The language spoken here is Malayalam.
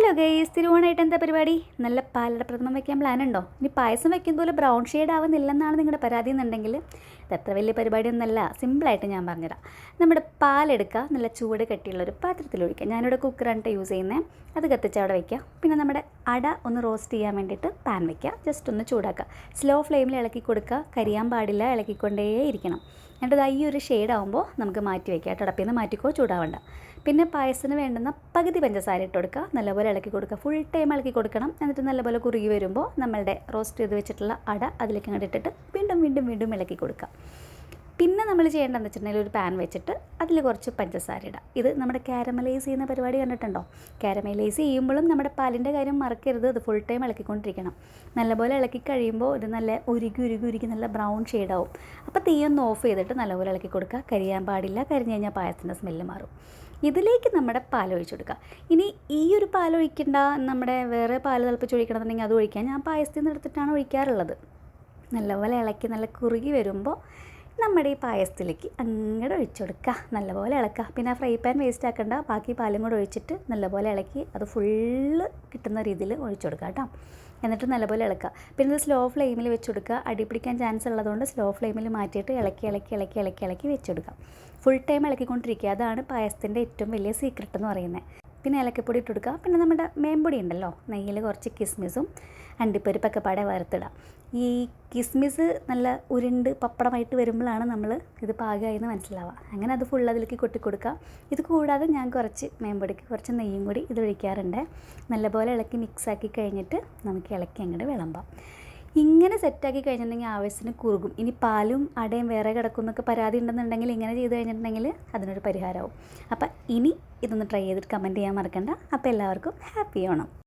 ഹലോ ഗൈസ്, തിരുവോണമായിട്ട് എന്താ പരിപാടി? നല്ല പാലട പ്രഥമൻ വയ്ക്കാൻ പ്ലാൻ ഉണ്ടോ? ഇനി പായസം വയ്ക്കുന്ന പോലെ ബ്രൗൺ ഷെയ്ഡ് ആവുന്നില്ലെന്നാണ് നിങ്ങളുടെ പരാതി എന്നുണ്ടെങ്കിൽ ഇത് അത്ര വലിയ പരിപാടിയൊന്നുമല്ല. സിമ്പിളായിട്ട് ഞാൻ പറഞ്ഞുതരാം. നമ്മുടെ പാലെടുക്കുക, നല്ല ചൂട് കട്ടിയുള്ളൊരു പാത്രത്തിലൊഴിക്കുക. ഞാനിവിടെ കുക്കറാണ് യൂസ് ചെയ്യുന്നത്. അത് കത്തിച്ച് അവിടെ വയ്ക്കുക. പിന്നെ നമ്മുടെ അട ഒന്ന് റോസ്റ്റ് ചെയ്യാൻ വേണ്ടിയിട്ട് പാൻ വയ്ക്കുക. ജസ്റ്റ് ഒന്ന് ചൂടാക്കുക. സ്ലോ ഫ്ലെയിമിൽ ഇളക്കി കൊടുക്കുക. കരിയാൻ പാടില്ല, ഇളക്കിക്കൊണ്ടേ ഇരിക്കണം. എന്നിട്ട് ഈ ഒരു ഷെയ്ഡാകുമ്പോൾ നമുക്ക് മാറ്റി വയ്ക്കുക. ടടപ്പിൽ നിന്ന് മാറ്റിക്കോ, ചൂടാവണ്ട. പിന്നെ പായസത്തിന് വേണ്ടുന്ന പകുതി പഞ്ചസാര ഇട്ട് കൊടുക്കുക. നല്ലപോലെ ഇളക്കി കൊടുക്കുക. ഫുൾ ടൈം ഇളക്കി കൊടുക്കണം. എന്നിട്ട് നല്ലപോലെ കുറുകി വരുമ്പോൾ നമ്മളുടെ റോസ്റ്റ് ചെയ്ത് വെച്ചിട്ടുള്ള അട അതിലേക്ക് അങ്ങോട്ട് ഇട്ടിട്ട് വീണ്ടും വീണ്ടും വീണ്ടും ഇളക്കി കൊടുക്കുക. പിന്നെ നമ്മൾ ചെയ്യേണ്ടതെന്ന് വെച്ചിട്ടുണ്ടെങ്കിൽ ഒരു പാൻ വെച്ചിട്ട് അതിൽ കുറച്ച് പഞ്ചസാര ഇടുക. ഇത് നമ്മുടെ കാരമലൈസ് ചെയ്യുന്ന പരിപാടി കണ്ടിട്ടുണ്ടോ? കാരമലൈസ് ചെയ്യുമ്പോഴും നമ്മുടെ പാലിൻ്റെ കാര്യം മറക്കരുത്. അത് ഫുൾ ടൈം ഇളക്കിക്കൊണ്ടിരിക്കണം. നല്ലപോലെ ഇളക്കി കഴിയുമ്പോൾ ഒരു നല്ല ഉരുകി നല്ല ബ്രൗൺ ഷെയ്ഡാവും. അപ്പോൾ തീയൊന്ന് ഓഫ് ചെയ്തിട്ട് നല്ലപോലെ ഇളക്കി കൊടുക്കുക. കരിയാൻ പാടില്ല. കരിഞ്ഞ് കഴിഞ്ഞാൽ പായസത്തിൻ്റെ സ്മെല്ല് മാറും. ഇതിലേക്ക് നമ്മുടെ പാലൊഴിച്ച് കൊടുക്കുക. ഇനി ഈ ഒരു പാലൊഴിക്കണ്ട, നമ്മുടെ വേറെ പാല് തിളപ്പിച്ച് ഒഴിക്കണമെന്നുണ്ടെങ്കിൽ അത് ഒഴിക്കാൻ ഞാൻ പായസത്തിൽ നിന്ന് എടുത്തിട്ടാണ് ഒഴിക്കാറുള്ളത്. നല്ലപോലെ ഇളക്കി നല്ല കുറുകി വരുമ്പോൾ നമ്മുടെ ഈ പായസത്തിലേക്ക് അങ്ങോട്ട് ഒഴിച്ചു കൊടുക്കുക. നല്ലപോലെ ഇളക്കുക. പിന്നെ ആ ഫ്രൈ പാൻ വേസ്റ്റ് ആക്കേണ്ട, ബാക്കി പാലും കൂടെ ഒഴിച്ചിട്ട് നല്ലപോലെ ഇളക്കി അത് ഫുള്ള് കിട്ടുന്ന രീതിയിൽ ഒഴിച്ചു കൊടുക്കുക കേട്ടോ. എന്നിട്ട് നല്ലപോലെ ഇളക്കുക. പിന്നെ ഇത് സ്ലോ ഫ്ലെയിമിൽ വെച്ച് കൊടുക്കുക. അടി പിടിക്കാൻ ചാൻസ് ഉള്ളതുകൊണ്ട് സ്ലോ ഫ്ലെയിമിൽ മാറ്റിയിട്ട് ഇളക്കി വെച്ച് കൊടുക്കുക. ഫുൾ ടൈം ഇളക്കിക്കൊണ്ടിരിക്കുക. അതാണ് പായസത്തിൻ്റെ ഏറ്റവും വലിയ സീക്രട്ട് എന്ന് പറയുന്നത്. പിന്നെ ഏലക്കപ്പൊടി ഇട്ട് കൊടുക്കുക. പിന്നെ നമ്മുടെ മേമ്പൊടി ഉണ്ടല്ലോ, നെയ്യിൽ കുറച്ച് കിസ്മിസും അണ്ടിപ്പരിപ്പൊക്കെ പാടെ വറുത്തിടുക. ഈ കിസ്മിസ് നല്ല ഉരുണ്ട് പപ്പടമായിട്ട് വരുമ്പോഴാണ് നമ്മൾ ഇത് പാകമായെന്ന് മനസ്സിലാവുക. അങ്ങനെ അത് ഫുൾ അതിലേക്ക് കൊട്ടിക്കൊടുക്കുക. ഇത് കൂടാതെ ഞാൻ കുറച്ച് മേമ്പൊടിക്ക് കുറച്ച് നെയ്യും കൂടി ഇത് ഒഴിക്കാറുണ്ട്. നല്ലപോലെ ഇളക്കി മിക്സാക്കി കഴിഞ്ഞിട്ട് നമുക്ക് ഇളക്കി അങ്ങോട്ട് വിളമ്പാം. ഇങ്ങനെ സെറ്റാക്കി കഴിഞ്ഞിട്ടുണ്ടെങ്കിൽ ആവശ്യത്തിന് കുറുകും. ഇനി പാലും അടയും വേറെ കിടക്കും എന്നൊക്കെ പരാതി ഉണ്ടെന്നുണ്ടെങ്കിൽ ഇങ്ങനെ ചെയ്ത് കഴിഞ്ഞിട്ടുണ്ടെങ്കിൽ അതിനൊരു പരിഹാരമാവും. അപ്പം ഇനി ഇതൊന്ന് ട്രൈ ചെയ്തിട്ട് കമൻറ്റ് ചെയ്യാൻ മറക്കണ്ട. അപ്പോൾ എല്ലാവർക്കും ഹാപ്പി ഓണം.